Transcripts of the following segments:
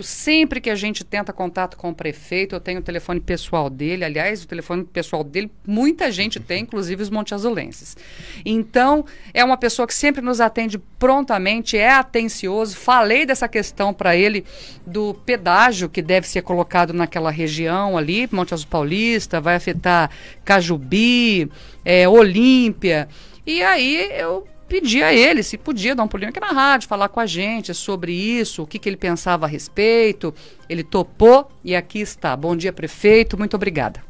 Sempre que a gente tenta contato com o prefeito, eu tenho o telefone pessoal dele. Aliás, o telefone pessoal dele, muita gente tem, inclusive os monteazulenses. Então, é uma pessoa que sempre nos atende prontamente, é atencioso. Falei dessa questão para ele do pedágio que deve ser colocado naquela região ali, Monte Azul Paulista, vai afetar Cajubi, Olímpia. E aí eu pedi a ele se podia dar um pulinho aqui na rádio, falar com a gente sobre isso, o que ele pensava a respeito. Ele topou e aqui está. Bom dia, prefeito, muito obrigada.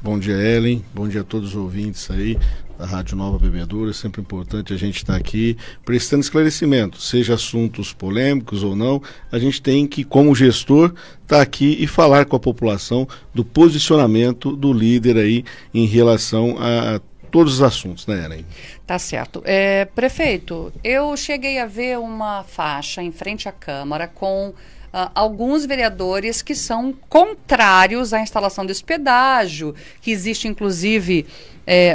Bom dia, Ellen, bom dia a todos os ouvintes aí da Rádio Nova Bebedouro. É sempre importante a gente estar aqui prestando esclarecimento, seja assuntos polêmicos ou não. A gente tem que, como gestor, estar aqui e falar com a população do posicionamento do líder aí em relação a todos os assuntos, né, Ellen? Tá certo. Prefeito, eu cheguei a ver uma faixa em frente à Câmara com alguns vereadores que são contrários à instalação desse pedágio, que existe inclusive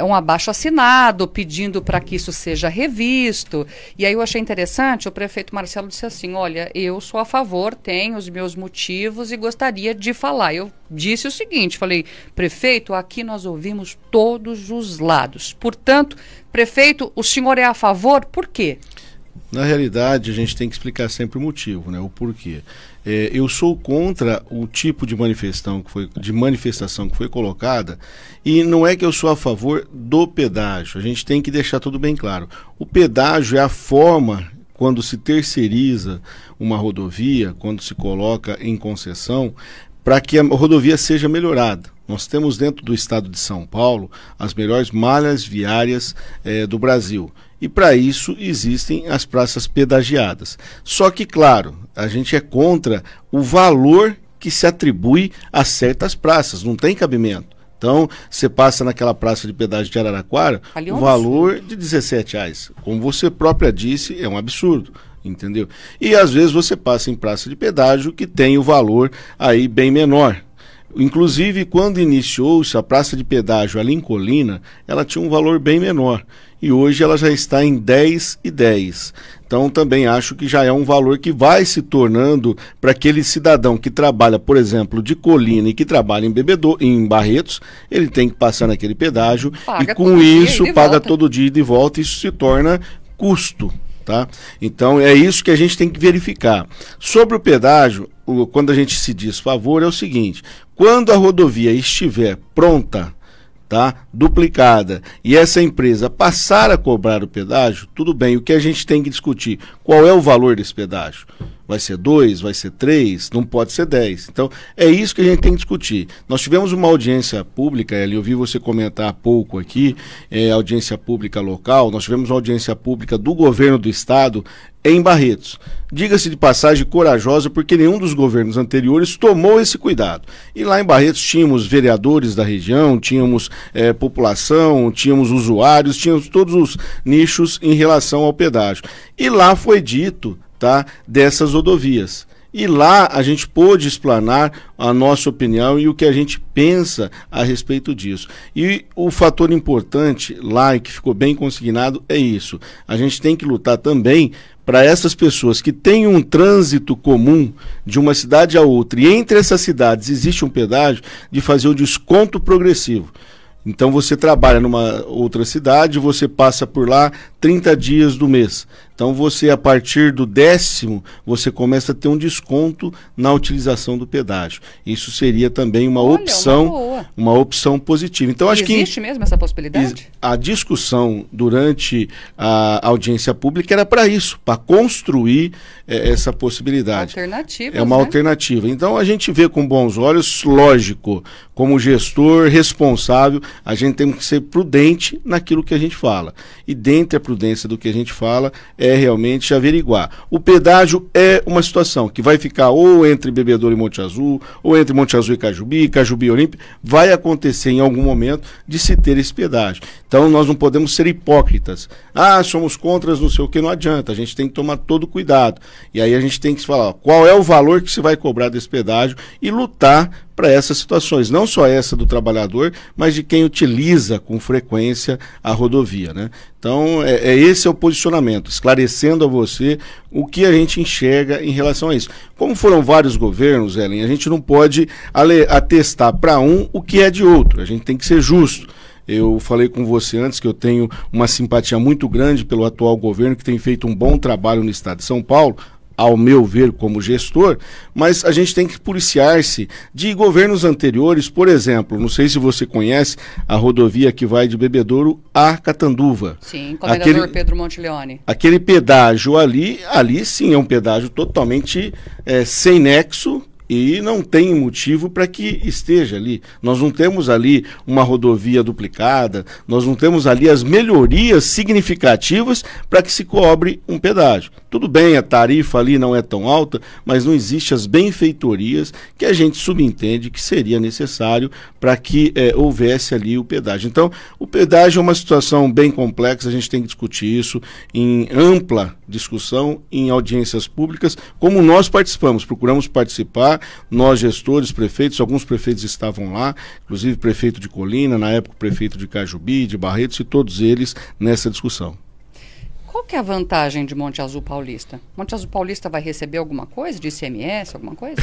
um abaixo-assinado pedindo para que isso seja revisto. E aí eu achei interessante, o prefeito Marcelo disse assim, olha, eu sou a favor, tenho os meus motivos e gostaria de falar. Eu disse o seguinte, falei, prefeito, aqui nós ouvimos todos os lados. Portanto, prefeito, o senhor é a favor? Por quê? Na realidade, a gente tem que explicar sempre o motivo, né? O porquê. Eu sou contra o tipo de manifestação que foi colocada, e não é que eu sou a favor do pedágio. A gente tem que deixar tudo bem claro. O pedágio é a forma, quando se terceiriza uma rodovia, quando se coloca em concessão, para que a rodovia seja melhorada. Nós temos dentro do estado de São Paulo as melhores malhas viárias do Brasil. E para isso existem as praças pedagiadas. Só que, claro, a gente é contra o valor que se atribui a certas praças, não tem cabimento. Então, você passa naquela praça de pedágio de Araraquara, o valor de R$17. Como você própria disse, é um absurdo. Entendeu? E às vezes você passa em praça de pedágio que tem o valor aí bem menor. Inclusive, quando iniciou-se a praça de pedágio ali em Colina, ela tinha um valor bem menor. E hoje ela já está em R$10,10. Então também acho que já é um valor que vai se tornando para aquele cidadão que trabalha, por exemplo, de Colina e que trabalha em Barretos, ele tem que passar naquele pedágio e com isso paga todo dia de volta, e isso se torna custo. Tá? Então é isso que a gente tem que verificar. Sobre o pedágio, quando a gente se diz favor, é o seguinte: quando a rodovia estiver pronta, tá, duplicada, e essa empresa passar a cobrar o pedágio, tudo bem. O que a gente tem que discutir? Qual é o valor desse pedágio? Vai ser 2, vai ser 3, não pode ser 10. Então, é isso que a gente tem que discutir. Nós tivemos uma audiência pública, eu ouvi você comentar há pouco aqui, audiência pública local, nós tivemos uma audiência pública do governo do estado em Barretos. Diga-se de passagem, corajosa, porque nenhum dos governos anteriores tomou esse cuidado. E lá em Barretos tínhamos vereadores da região, tínhamos população, tínhamos usuários, tínhamos todos os nichos em relação ao pedágio. E lá foi dito, tá, dessas rodovias. E lá a gente pôde explanar a nossa opinião e o que a gente pensa a respeito disso. E o fator importante lá, e que ficou bem consignado, é isso. A gente tem que lutar também para essas pessoas que têm um trânsito comum de uma cidade a outra, e entre essas cidades existe um pedágio, de fazer o desconto progressivo. Então você trabalha numa outra cidade, você passa por lá 30 dias do mês. Então você, a partir do 10º, você começa a ter um desconto na utilização do pedágio. Isso seria também uma opção positiva. Então acho que existe mesmo essa possibilidade? A discussão durante a audiência pública era para isso, para construir essa possibilidade. É uma alternativa. Então a gente vê com bons olhos, lógico, como gestor responsável, a gente tem que ser prudente naquilo que a gente fala. E dentre a prudência do que a gente fala é realmente averiguar. O pedágio é uma situação que vai ficar ou entre Bebedouro e Monte Azul, ou entre Monte Azul e Cajubi, Cajubi e Olímpia. Vai acontecer em algum momento de se ter esse pedágio. Então nós não podemos ser hipócritas. Somos contra, não sei o que, não adianta. A gente tem que tomar todo cuidado. E aí a gente tem que falar qual é o valor que se vai cobrar desse pedágio e lutar para essas situações, não só essa do trabalhador, mas de quem utiliza com frequência a rodovia, né? Então, esse é o posicionamento, esclarecendo a você o que a gente enxerga em relação a isso. Como foram vários governos, Ellen, a gente não pode atestar para um o que é de outro, a gente tem que ser justo. Eu falei com você antes que eu tenho uma simpatia muito grande pelo atual governo, que tem feito um bom trabalho no estado de São Paulo, ao meu ver, como gestor, mas a gente tem que policiar-se de governos anteriores. Por exemplo, não sei se você conhece a rodovia que vai de Bebedouro a Catanduva. Sim, Comendador Pedro Monteleone. Aquele pedágio ali sim é um pedágio totalmente sem nexo, e não tem motivo para que esteja ali. Nós não temos ali uma rodovia duplicada, nós não temos ali as melhorias significativas para que se cobre um pedágio. Tudo bem, a tarifa ali não é tão alta, mas não existem as benfeitorias que a gente subentende que seria necessário para que houvesse ali o pedágio. Então, o pedágio é uma situação bem complexa, a gente tem que discutir isso em ampla discussão, em audiências públicas, como nós participamos, procuramos participar. Nós, gestores, prefeitos, alguns prefeitos estavam lá, inclusive prefeito de Colina, na época o prefeito de Cajubi, de Barretos, e todos eles nessa discussão. Qual que é a vantagem de Monte Azul Paulista? Monte Azul Paulista vai receber alguma coisa de ICMS, alguma coisa?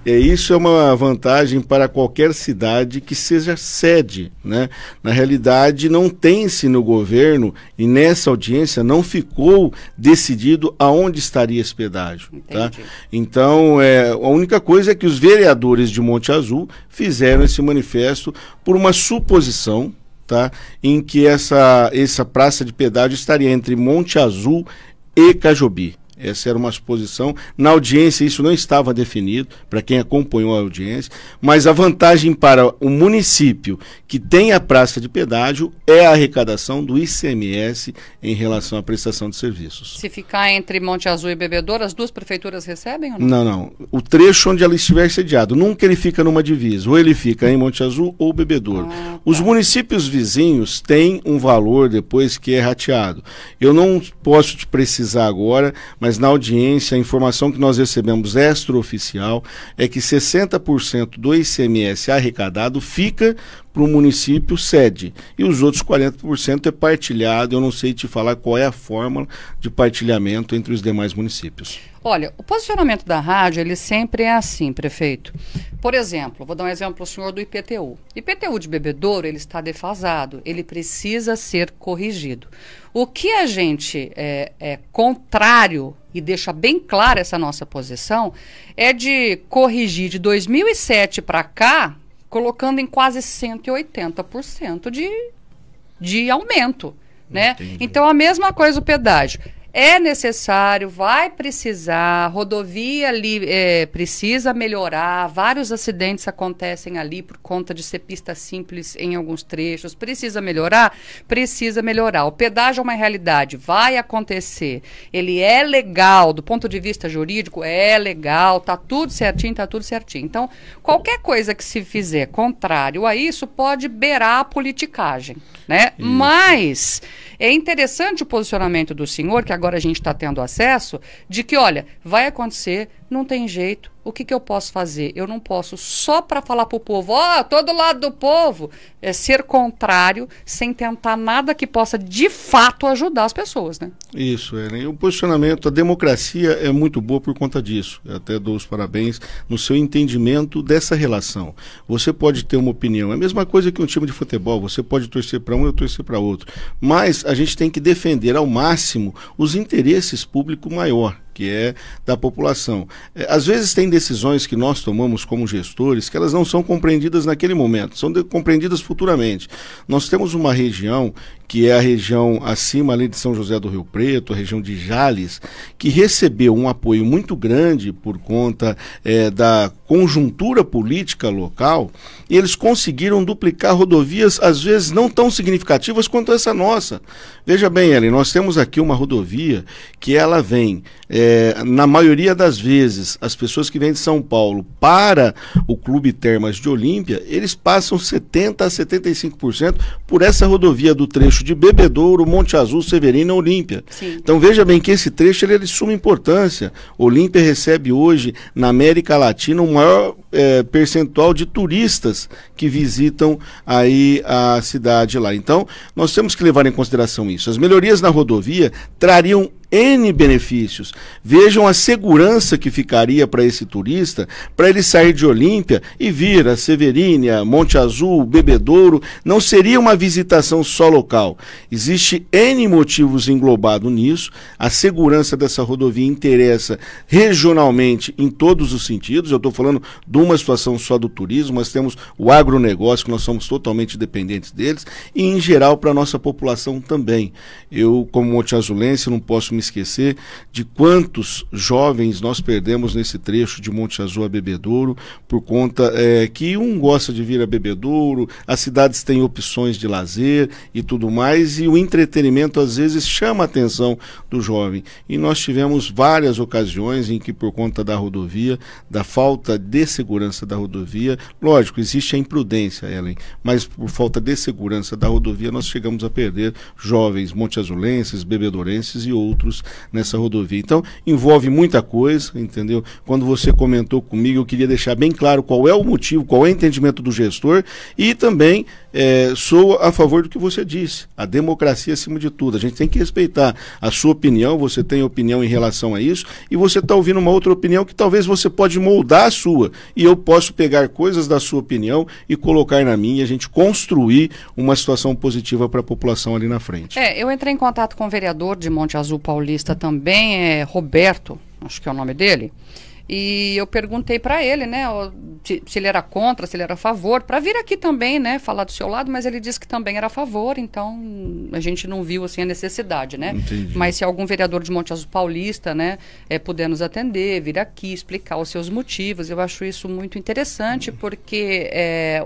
Isso é uma vantagem para qualquer cidade que seja sede, né? Na realidade, não tem-se no governo, e nessa audiência não ficou decidido aonde estaria esse pedágio. Tá? Então, a única coisa é que os vereadores de Monte Azul fizeram esse manifesto por uma suposição, tá, em que essa praça de pedágio estaria entre Monte Azul e Cajubi. Essa era uma suposição. Na audiência isso não estava definido, para quem acompanhou a audiência, mas a vantagem para o município que tem a praça de pedágio é a arrecadação do ICMS em relação à prestação de serviços. Se ficar entre Monte Azul e Bebedouro, as duas prefeituras recebem ou não? Não. O trecho onde ela estiver sediado, nunca ele fica numa divisa, ou ele fica em Monte Azul ou Bebedouro. Tá. Os municípios vizinhos têm um valor depois que é rateado. Eu não posso te precisar agora, mas na audiência, a informação que nós recebemos extraoficial é que 60% do ICMS arrecadado fica para o município sede, e os outros 40% é partilhado. Eu não sei te falar qual é a fórmula de partilhamento entre os demais municípios. Olha, o posicionamento da rádio, ele sempre é assim, prefeito. Por exemplo, vou dar um exemplo para o senhor do IPTU. IPTU de Bebedouro, ele está defasado, ele precisa ser corrigido. O que a gente é contrário, e deixa bem clara essa nossa posição, é de corrigir de 2007 para cá, colocando em quase 180% de aumento, né? Então, a mesma coisa o pedágio. É necessário, vai precisar, a rodovia ali precisa melhorar, vários acidentes acontecem ali por conta de ser pista simples em alguns trechos, precisa melhorar? Precisa melhorar. O pedágio é uma realidade, vai acontecer, ele é legal, do ponto de vista jurídico, é legal, tá tudo certinho, tá tudo certinho. Então, qualquer coisa que se fizer contrário a isso pode beirar a politicagem, né? Isso. Mas é interessante o posicionamento do senhor, que agora a gente está tendo acesso, de que, olha, vai acontecer, não tem jeito, o que eu posso fazer? Eu não posso, só para falar para o povo, todo lado do povo, ser contrário, sem tentar nada que possa, de fato, ajudar as pessoas, né? Isso, e o posicionamento, a democracia é muito boa por conta disso. Eu até dou os parabéns no seu entendimento dessa relação. Você pode ter uma opinião, é a mesma coisa que um time de futebol, você pode torcer para um, eu torcer para outro, mas a gente tem que defender ao máximo os interesses públicos maior, que é da população. Às vezes tem decisões que nós tomamos como gestores que elas não são compreendidas naquele momento, são compreendidas futuramente. Nós temos uma região que é a região acima ali de São José do Rio Preto, a região de Jales, que recebeu um apoio muito grande por conta da conjuntura política local, e eles conseguiram duplicar rodovias, às vezes não tão significativas quanto essa nossa. Veja bem, Ellen, nós temos aqui uma rodovia que ela vem, na maioria das vezes, as pessoas que vêm de São Paulo para o Clube Termas de Olímpia, eles passam 70% a 75% por essa rodovia do trecho trecho de Bebedouro, Monte Azul, Severina, Olímpia. Sim. Então veja bem que esse trecho ele é de suma importância. Olímpia recebe hoje, na América Latina, o maior percentual de turistas que visitam aí a cidade lá. Então, nós temos que levar em consideração isso. As melhorias na rodovia trariam N benefícios. Vejam a segurança que ficaria para esse turista, para ele sair de Olímpia e vir a Severínia, Monte Azul, Bebedouro. Não seria uma visitação só local. Existe N motivos englobados nisso. A segurança dessa rodovia interessa regionalmente em todos os sentidos. Eu estou falando de uma situação só do turismo, mas temos o agronegócio, que nós somos totalmente dependentes deles, e em geral para a nossa população também. Eu, como monteazulense, não posso me esquecer de quantos jovens nós perdemos nesse trecho de Monte Azul a Bebedouro, por conta que um gosta de vir a Bebedouro, as cidades têm opções de lazer e tudo mais, e o entretenimento às vezes chama a atenção do jovem. E nós tivemos várias ocasiões em que, por conta da rodovia, da falta de segurança da rodovia, lógico, existe a imprudência, Ellen, mas por falta de segurança da rodovia, nós chegamos a perder jovens monteazulenses, bebedourenses e outros nessa rodovia. Então, envolve muita coisa, entendeu? Quando você comentou comigo, eu queria deixar bem claro qual é o motivo, qual é o entendimento do gestor, e também sou a favor do que você disse, a democracia acima de tudo. A gente tem que respeitar a sua opinião, você tem opinião em relação a isso, e você está ouvindo uma outra opinião que talvez você pode moldar a sua, e eu posso pegar coisas da sua opinião e colocar na minha, e a gente construir uma situação positiva para a população ali na frente. Eu entrei em contato com o vereador de Monte Azul Paulista também, Roberto, acho que é o nome dele, e eu perguntei para ele, né, se ele era contra, se ele era a favor, para vir aqui também, né, falar do seu lado, mas ele disse que também era a favor, então a gente não viu assim a necessidade, né? Entendi. Mas se algum vereador de Monte Azul Paulista, né, puder nos atender, vir aqui, explicar os seus motivos, eu acho isso muito interessante, porque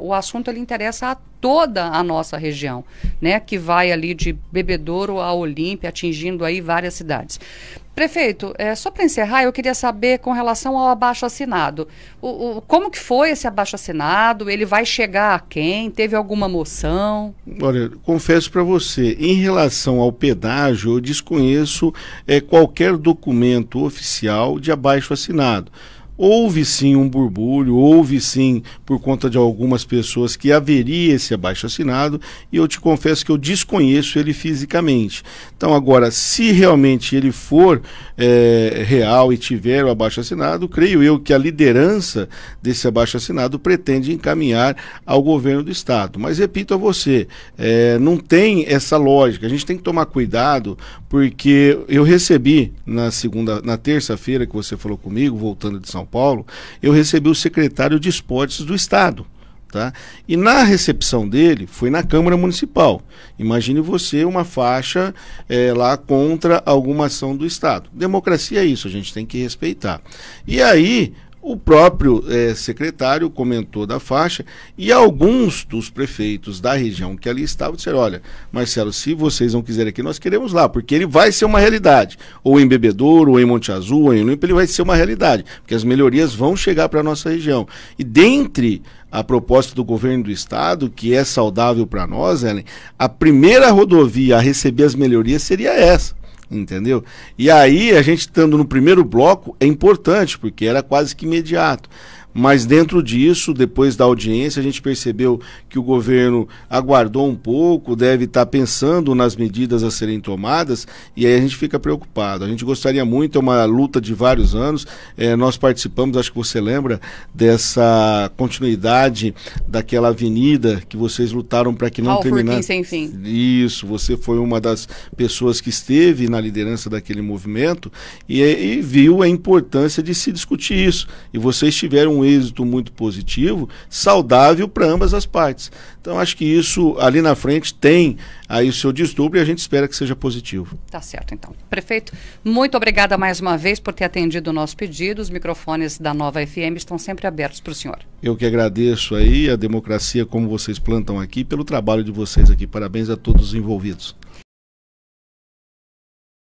o assunto ele interessa a toda a nossa região, né, que vai ali de Bebedouro a Olímpia, atingindo aí várias cidades. Prefeito, só para encerrar, eu queria saber com relação ao abaixo-assinado. Como que foi esse abaixo-assinado? Ele vai chegar a quem? Teve alguma moção? Olha, confesso para você, em relação ao pedágio, eu desconheço qualquer documento oficial de abaixo-assinado. Houve sim um burbulho, houve sim, por conta de algumas pessoas, que haveria esse abaixo-assinado, e eu te confesso que eu desconheço ele fisicamente. Então agora, se realmente ele for real e tiver o abaixo-assinado, creio eu que a liderança desse abaixo-assinado pretende encaminhar ao governo do estado. Mas repito a você, não tem essa lógica, a gente tem que tomar cuidado, porque eu recebi na terça-feira que você falou comigo, voltando de São Paulo, eu recebi o secretário de Esportes do Estado, tá? E na recepção dele, foi na Câmara Municipal. Imagine você uma faixa lá contra alguma ação do Estado. Democracia é isso, a gente tem que respeitar. E aí, o próprio secretário comentou da faixa, e alguns dos prefeitos da região que ali estavam disseram: olha, Marcelo, se vocês não quiserem aqui, nós queremos lá, porque ele vai ser uma realidade. Ou em Bebedouro, ou em Monte Azul, ou em Olímpia, ele vai ser uma realidade, porque as melhorias vão chegar para a nossa região. E dentre a proposta do governo do estado, que é saudável para nós, Ellen, a primeira rodovia a receber as melhorias seria essa. Entendeu? E aí, a gente estando no primeiro bloco é importante, porque era quase que imediato. Mas dentro disso, depois da audiência, a gente percebeu que o governo aguardou um pouco, deve estar pensando nas medidas a serem tomadas, e aí a gente fica preocupado. A gente gostaria muito, é uma luta de vários anos, nós participamos, acho que você lembra, dessa continuidade daquela avenida que vocês lutaram para que não terminasse. Sem fim. Isso, você foi uma das pessoas que esteve na liderança daquele movimento e viu a importância de se discutir isso. E vocês tiveram um êxito muito positivo, saudável para ambas as partes. Então acho que isso ali na frente tem aí o seu desdobro e a gente espera que seja positivo. Tá certo, então. Prefeito, muito obrigada mais uma vez por ter atendido o nosso pedido. Os microfones da Nova FM estão sempre abertos para o senhor. Eu que agradeço aí a democracia como vocês plantam aqui, pelo trabalho de vocês aqui. Parabéns a todos os envolvidos.